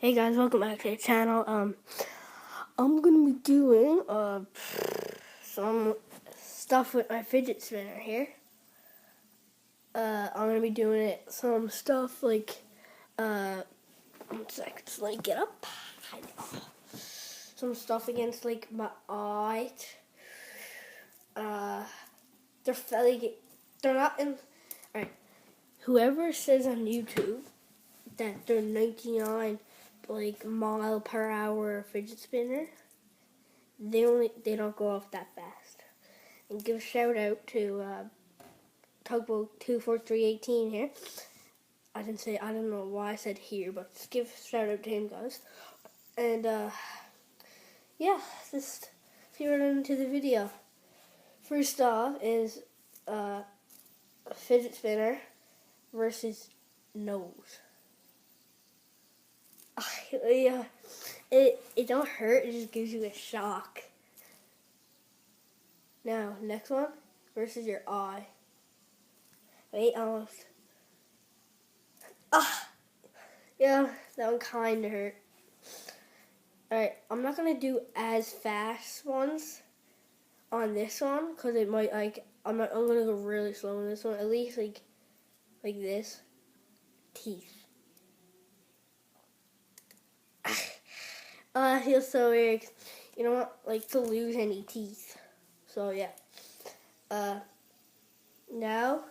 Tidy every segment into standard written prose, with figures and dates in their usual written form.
Hey guys, welcome back to the channel. I'm gonna be doing some stuff with my fidget spinner here. I'm gonna be doing some stuff like 1 second, just let me get up. Some stuff against like my eye. They're not in. Alright, whoever says on YouTube that they're 99 mile per hour fidget spinner, they don't go off that fast. And give a shout out to Tugboat 24318 here. I don't know why I said here, but just give a shout out to him, guys. And yeah, just see right into the video. First off is a fidget spinner versus nose. Yeah, it don't hurt, it just gives you a shock. Now, next one versus your eye. Wait, almost. Yeah, that one kind of hurt. Alright, I'm not going to do as fast ones on this one, because it might, I'm going to go really slow on this one. At least, like this. Teeth. That feels so weird. You don't want, to lose any teeth. So, yeah. Now,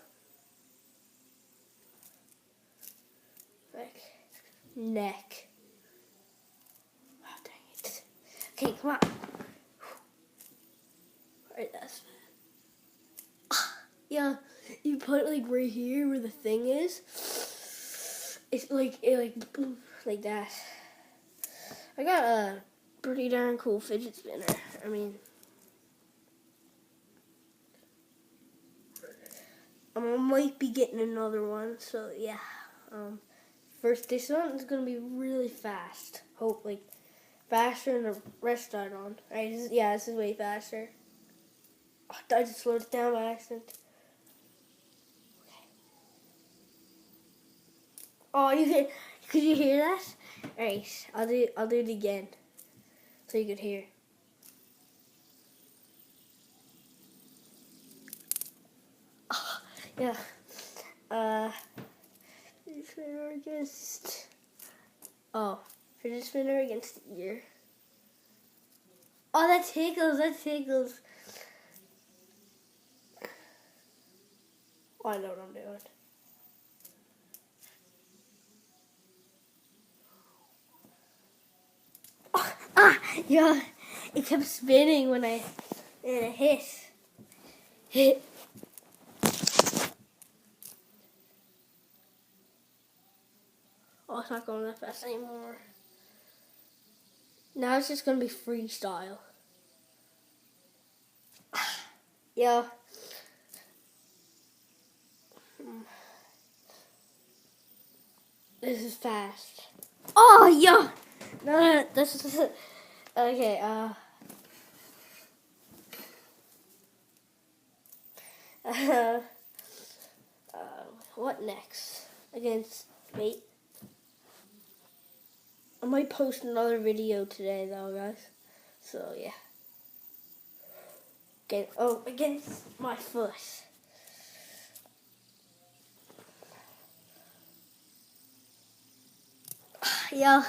neck. Oh, dang it. Okay, come on. Alright, that's bad. Yeah, you put it, right here where the thing is. It's like that. I got a pretty darn cool fidget spinner. I mean, I might be getting another one, so yeah. First, this one is gonna be really fast. Hope faster than the rest I on. This is way faster. Oh, I just slowed it down by accident. Okay. Oh, could you hear that? Alright, I'll do it again, so you could hear. Yeah. Fidget spinner against. Fidget spinner against the ear. Oh, that tickles. That tickles. Oh, I know what I'm doing. Yeah. It kept spinning when I hit. Oh, it's not going that fast anymore. Now it's just going to be freestyle. Yeah. This is fast. Oh, yeah. No, this is okay. What next? Wait. I might post another video today, though, guys. So, yeah. Against my foot. Yeah.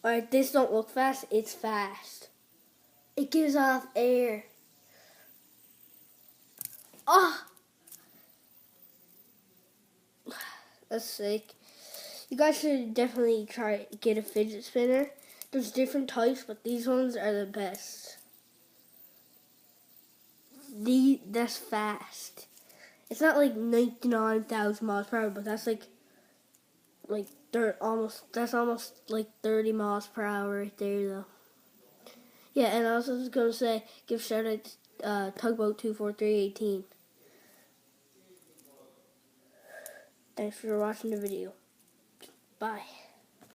Alright, this don't look fast. It's fast. It gives off air. Oh! That's sick. You guys should definitely try to get a fidget spinner. There's different types, but these ones are the best. That's fast. It's not 99,000 miles per hour, but that's that's almost 30 miles per hour right there, though. Yeah, and I was just gonna say, give a shout out to Tugboat 24318. Thanks for watching the video. Bye.